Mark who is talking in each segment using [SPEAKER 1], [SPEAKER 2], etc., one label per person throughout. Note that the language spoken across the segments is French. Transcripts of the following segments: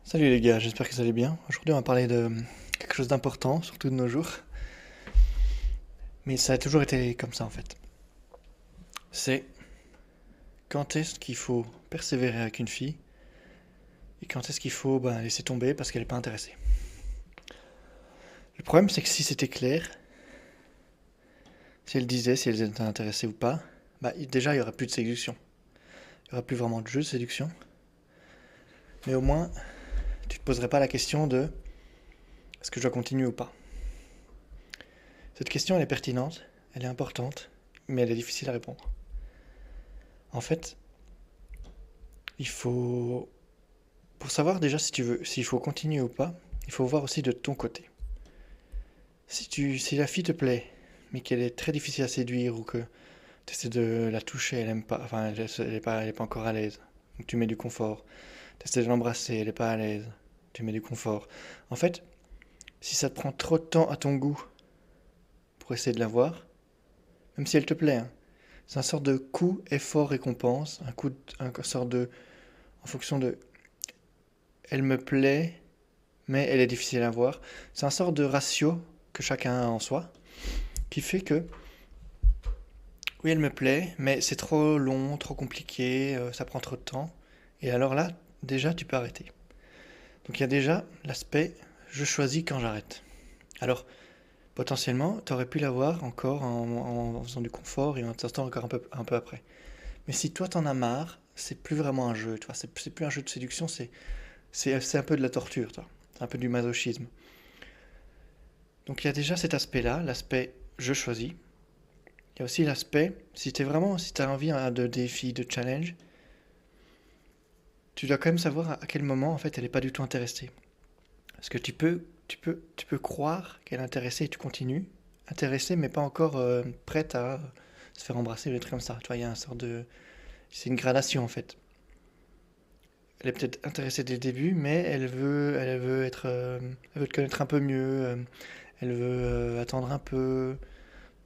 [SPEAKER 1] Salut les gars, j'espère que vous allez bien. Aujourd'hui on va parler de quelque chose d'important, surtout de nos jours. Mais ça a toujours été comme ça en fait. C'est quand est-ce qu'il faut persévérer avec une fille et quand est-ce qu'il faut laisser tomber parce qu'elle n'est pas intéressée. Le problème c'est que si c'était clair, si elle disait si elle était intéressée ou pas, déjà il y aurait plus de séduction. Il y aurait plus vraiment de jeu de séduction. Mais au moins tu te poserais pas la question de est-ce que je dois continuer ou pas. Cette question elle est pertinente, elle est importante, mais elle est difficile à répondre. En fait, il faut pour savoir déjà si tu veux, s'il faut continuer ou pas, il faut voir aussi de ton côté. Si la fille te plaît, mais qu'elle est très difficile à séduire ou que tu essaies de la toucher, elle aime pas, enfin elle est pas encore à l'aise, donc tu mets du confort. Tu essaies de l'embrasser, elle est pas à l'aise, tu mets du confort. En fait, si ça te prend trop de temps à ton goût pour essayer de la voir, même si elle te plaît, hein, c'est un sort de coût, effort, récompense, un sort de, en fonction de, elle me plaît, mais elle est difficile à voir. C'est un sort de ratio que chacun a en soi, qui fait que, oui, elle me plaît, mais c'est trop long, trop compliqué, ça prend trop de temps. Et alors là, déjà, tu peux arrêter. Donc il y a déjà l'aspect, je choisis quand j'arrête. Alors, potentiellement, tu aurais pu l'avoir encore en faisant du confort et en testant encore un peu après. Mais si toi, t'en as marre, c'est plus vraiment un jeu, tu vois, c'est plus un jeu de séduction, c'est un peu de la torture, toi. C'est un peu du masochisme. Donc il y a déjà cet aspect-là, l'aspect je choisis. Il y a aussi l'aspect, si tu as envie hein, de défi, de challenge, tu dois quand même savoir à quel moment en fait elle n'est pas du tout intéressée. Parce que tu peux croire qu'elle est intéressée et tu continues. Intéressée mais pas encore prête à se faire embrasser ou des trucs comme ça. Tu vois, il y a un sort de... C'est une gradation en fait. Elle est peut-être intéressée dès le début, mais elle veut te connaître un peu mieux. Elle veut attendre un peu,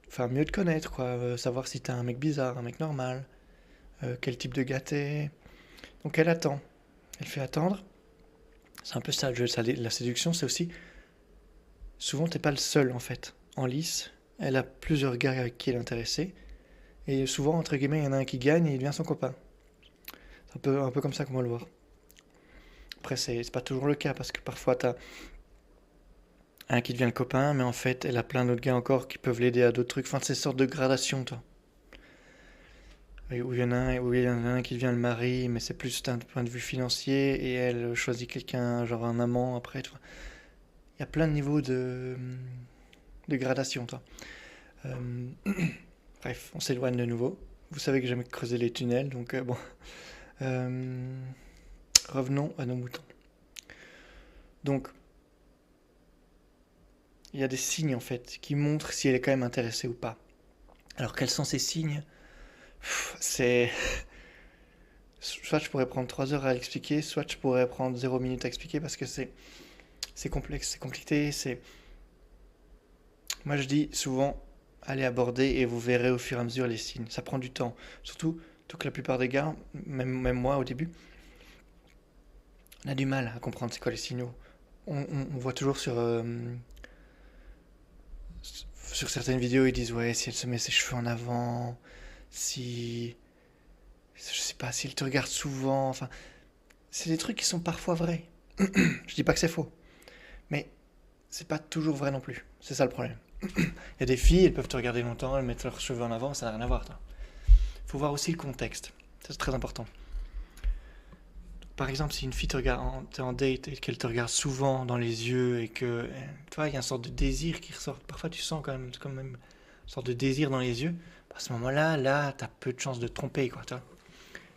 [SPEAKER 1] enfin mieux te connaître quoi, savoir si t'es un mec bizarre, un mec normal, quel type de gars t'es. Donc elle attend, elle fait attendre. C'est un peu ça le jeu, la séduction, c'est aussi souvent t'es pas le seul en fait. En lice, elle a plusieurs gars avec qui elle est intéressée et souvent entre guillemets il y en a un qui gagne et il devient son copain. C'est un peu comme ça qu'on va le voir. Après c'est pas toujours le cas parce que parfois t'as un qui devient le copain, mais en fait elle a plein d'autres gars encore qui peuvent l'aider à d'autres trucs. Enfin c'est une sorte de gradation toi. Où il y en a un qui devient le mari, mais c'est plus d'un point de vue financier, et elle choisit quelqu'un, genre un amant après, tu vois. Il y a plein de niveaux de gradation, toi. Euh, Bref, on s'éloigne de nouveau. Vous savez que j'aime creuser les tunnels, donc bon. Euh, Revenons à nos moutons. Donc, il y a des signes, en fait, qui montrent si elle est quand même intéressée ou pas. Alors, quels sont ces signes? C'est... Soit je pourrais prendre 3 heures à l'expliquer, soit je pourrais prendre 0 minute à expliquer, parce que c'est complexe, c'est compliqué, c'est... Moi je dis souvent, allez aborder et vous verrez au fur et à mesure les signes. Ça prend du temps. Surtout, tout que la plupart des gars, même moi au début, on a du mal à comprendre c'est quoi les signaux. On voit toujours sur certaines vidéos, ils disent ouais, si elle se met ses cheveux en avant, si... Je sais pas, si elle te regarde souvent, enfin... C'est des trucs qui sont parfois vrais. Je dis pas que c'est faux, mais c'est pas toujours vrai non plus. C'est ça le problème. Il y a des filles, elles peuvent te regarder longtemps, elles mettent leurs cheveux en avant, ça n'a rien à voir. Il faut voir aussi le contexte. Ça, c'est très important. Par exemple, si une fille te regarde, t'es en date et qu'elle te regarde souvent dans les yeux et que, tu vois, il y a une sorte de désir qui ressort. Parfois, tu sens quand même une sorte de désir dans les yeux. À ce moment-là, là, t'as peu de chances de te tromper, quoi, tu vois.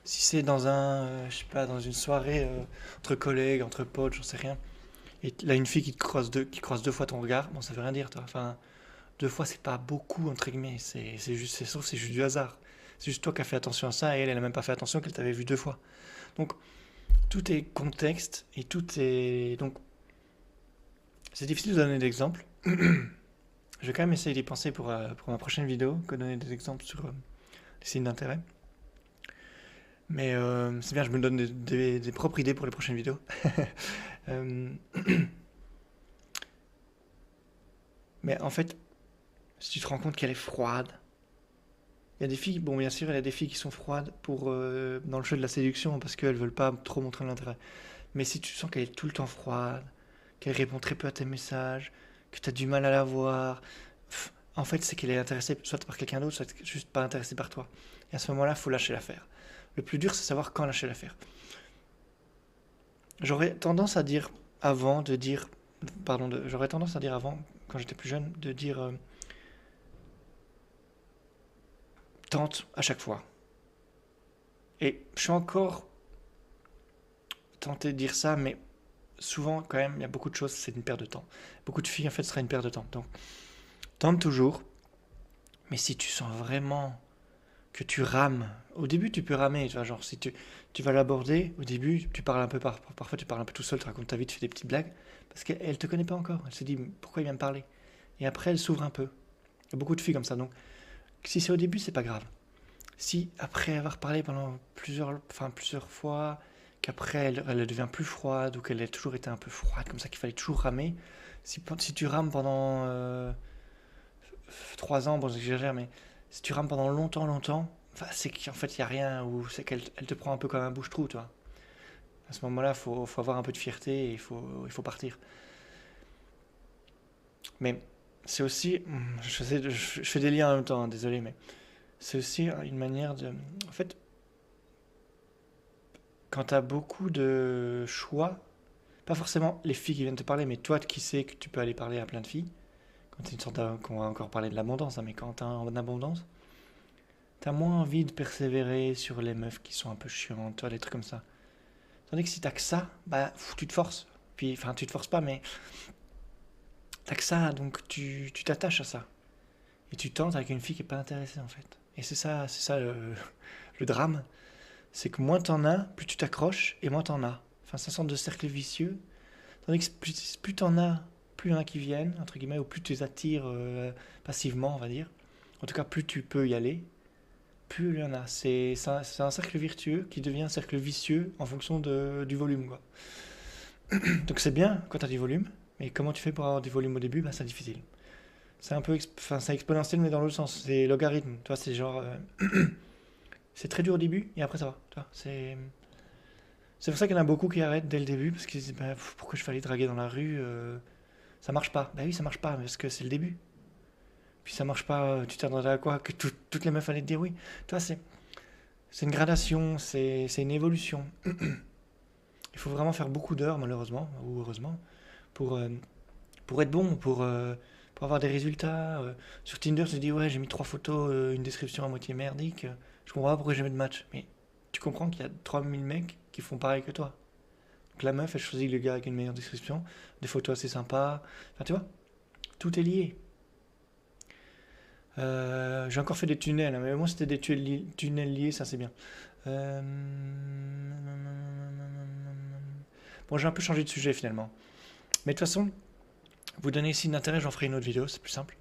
[SPEAKER 1] Si c'est dans je sais pas, dans une soirée entre collègues, entre potes, j'en sais rien, et là une fille qui croise 2 fois ton regard, bon, ça veut rien dire, toi. Enfin, 2 fois, c'est pas beaucoup, entre guillemets. C'est juste du hasard. C'est juste toi qui as fait attention à ça et elle a même pas fait attention qu'elle t'avait vu 2 fois. Donc, tout est contexte et tout est. Donc, c'est difficile de donner d'exemples. Je vais quand même essayer d'y penser pour ma prochaine vidéo, que donner des exemples sur les signes d'intérêt. Mais c'est bien, je me donne des propres idées pour les prochaines vidéos. Euh, mais en fait, si tu te rends compte qu'elle est froide, il y a des filles, bon bien sûr, il y a des filles qui sont froides dans le jeu de la séduction parce qu'elles veulent pas trop montrer l'intérêt. Mais si tu sens qu'elle est tout le temps froide, qu'elle répond très peu à tes messages, que tu as du mal à la voir, en fait, c'est qu'elle est intéressée soit par quelqu'un d'autre, soit juste pas intéressée par toi. Et à ce moment-là, il faut lâcher l'affaire. Le plus dur, c'est savoir quand lâcher l'affaire. J'aurais tendance à dire avant de dire, j'aurais tendance à dire avant, quand j'étais plus jeune, de dire tente à chaque fois. Et je suis encore tenté de dire ça, mais souvent, quand même, il y a beaucoup de choses, c'est une perte de temps. Beaucoup de filles, en fait, ce sera une perte de temps. Donc, tente toujours, mais si tu sens vraiment que tu rames, au début, tu peux ramer, tu vois, genre, si tu vas l'aborder, au début, tu parles un peu, parfois, tu parles un peu tout seul, tu racontes ta vie, tu fais des petites blagues, parce qu'elle te connaît pas encore. Elle se dit, pourquoi il vient me parler? Et après, elle s'ouvre un peu. Il y a beaucoup de filles comme ça, donc, si c'est au début, c'est pas grave. Si, après avoir parlé pendant plusieurs fois, qu'après elle devient plus froide ou qu'elle a toujours été un peu froide, comme ça qu'il fallait toujours ramer, si tu rames pendant 3 ans, bon j'exagère, mais si tu rames pendant longtemps, longtemps, enfin, c'est qu'en fait il n'y a rien, ou c'est qu'elle te prend un peu comme un bouche-trou, toi. À ce moment-là, faut avoir un peu de fierté et il faut partir. Mais c'est aussi, je fais des liens en même temps, hein, désolé, mais c'est aussi une manière de. En fait, quand tu as beaucoup de choix, pas forcément les filles qui viennent te parler, mais toi qui sais que tu peux aller parler à plein de filles, quand tu une sorte qu'on va encore parler de l'abondance, hein, mais quand tu en abondance, tu as moins envie de persévérer sur les meufs qui sont un peu chiantes, toi, des trucs comme ça. Tandis que si t'as que ça, bah tu te forces. Puis, enfin, tu te forces pas, mais t'as que ça, donc tu t'attaches à ça. Et tu tentes avec une fille qui est pas intéressée en fait. Et c'est ça le drame, c'est que moins t'en as, plus tu t'accroches et moins t'en as. Enfin, c'est une sorte de cercle vicieux. Tandis que plus t'en as, plus il y en a qui viennent, entre guillemets, ou plus tu les attires passivement, on va dire. En tout cas, plus tu peux y aller, plus il y en a. C'est un cercle vertueux qui devient un cercle vicieux en fonction du volume, quoi. Donc c'est bien quand tu as du volume, mais comment tu fais pour avoir du volume au début? Bah, c'est difficile. C'est un peu, enfin, c'est exponentiel, mais dans l'autre sens. C'est logarithme. Tu vois, c'est genre, c'est très dur au début, et après ça va. Tu vois, c'est pour ça qu'il y en a beaucoup qui arrêtent dès le début, parce qu'ils se disent, bah, pourquoi je fallait draguer dans la rue? Ça marche pas. Bah oui, ça marche pas, parce que c'est le début. Puis ça marche pas, tu t'attendais à quoi? Que toutes les meufs allaient te dire oui. Tu vois, c'est une gradation, c'est une évolution. Il faut vraiment faire beaucoup d'heures, malheureusement, ou heureusement, pour, euh, pour être bon, pour avoir des résultats. Sur Tinder, tu te dis, ouais, j'ai mis 3 photos, une description à moitié merdique. Je comprends pas pourquoi j'ai mis de match. Mais tu comprends qu'il y a 3000 mecs qui font pareil que toi. Donc la meuf, elle choisit le gars avec une meilleure description, des photos assez sympas. Enfin, tu vois, tout est lié. J'ai encore fait des tunnels, hein, mais moi c'était des tunnels liés, ça c'est bien. Euh, Bon, j'ai un peu changé de sujet finalement. Mais de toute façon, vous donnez signe d'intérêt, j'en ferai une autre vidéo, c'est plus simple.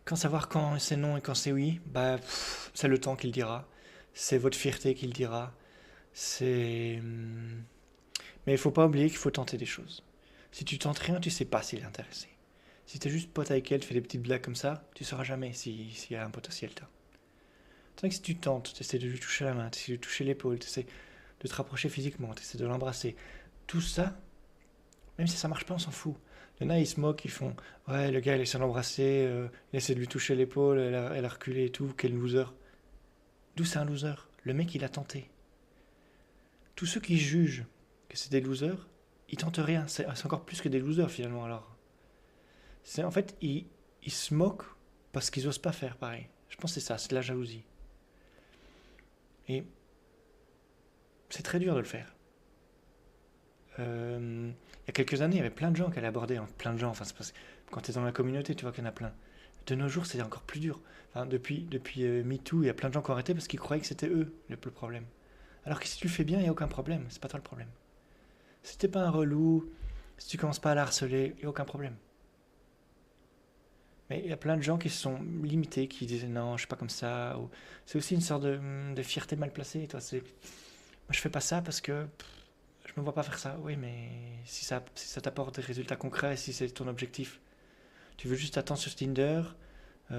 [SPEAKER 1] Quand savoir quand c'est non et quand c'est oui, bah c'est le temps qui le dira. C'est votre fierté qui le dira. C'est. Mais il faut pas oublier qu'il faut tenter des choses. Si tu tentes rien, tu sais pas s'il est intéressé. Si t'es juste pote avec elle, tu fais des petites blagues comme ça, tu sauras jamais s'il y a un potentiel. Tandis que si tu tentes, tu essaies de lui toucher la main, tu essaies de lui toucher l'épaule, tu essaies de te rapprocher physiquement, tu essaies de l'embrasser, tout ça, même si ça marche pas, on s'en fout. Il y en a, ils se moquent, ils font ouais, le gars, il essaie de l'embrasser, il essaie de lui toucher l'épaule, elle a reculé et tout, quel loser. D'où c'est un loser? Le mec, il a tenté. Tous ceux qui jugent que c'est des losers, ils tentent rien. C'est encore plus que des losers finalement alors. En fait, ils se moquent parce qu'ils osent pas faire pareil. Je pense que c'est ça, c'est de la jalousie. Et c'est très dur de le faire. Il y a quelques années, il y avait plein de gens qui allaient aborder, hein, plein de gens, enfin, quand tu es dans la communauté, tu vois qu'il y en a plein. De nos jours, c'est encore plus dur. Enfin, depuis MeToo, il y a plein de gens qui ont arrêté parce qu'ils croyaient que c'était eux le problème. Alors que si tu le fais bien, il n'y a aucun problème, c'est pas toi le problème. Si t'es pas un relou, si tu commences pas à la harceler, il n'y a aucun problème. Mais il y a plein de gens qui se sont limités, qui disent non, je suis pas comme ça. C'est aussi une sorte de fierté mal placée. Toi, c'est, moi, je fais pas ça parce que je me vois pas faire ça. Oui, mais si ça t'apporte des résultats concrets, si c'est ton objectif, tu veux juste attendre sur Tinder,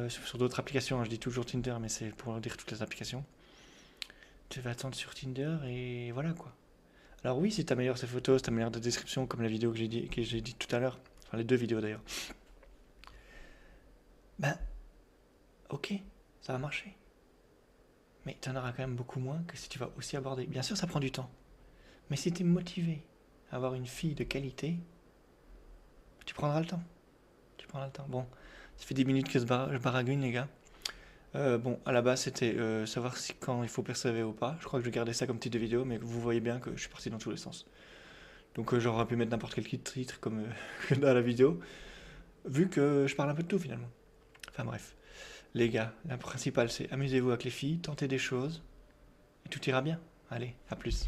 [SPEAKER 1] sur d'autres applications. Hein, je dis toujours Tinder, mais c'est pour dire toutes les applications. Tu vas attendre sur Tinder et voilà quoi. Alors oui, si t'améliores ses photos, si t'améliores des descriptions, comme la vidéo que j'ai dit tout à l'heure, enfin les deux vidéos d'ailleurs, ben ok, ça va marcher. Mais tu en auras quand même beaucoup moins que si tu vas aussi aborder. Bien sûr, ça prend du temps. Mais si tu es motivé à avoir une fille de qualité, tu prendras le temps. Tu prendras le temps. Bon, ça fait 10 minutes que je baragouine, les gars. Bon, à la base, c'était savoir si quand il faut persévérer ou pas. Je crois que je vais garder ça comme titre de vidéo, mais vous voyez bien que je suis parti dans tous les sens. Donc j'aurais pu mettre n'importe quel titre comme dans la vidéo, vu que je parle un peu de tout finalement. Enfin bref. Les gars, la principale c'est amusez-vous avec les filles, tentez des choses, et tout ira bien. Allez, à plus.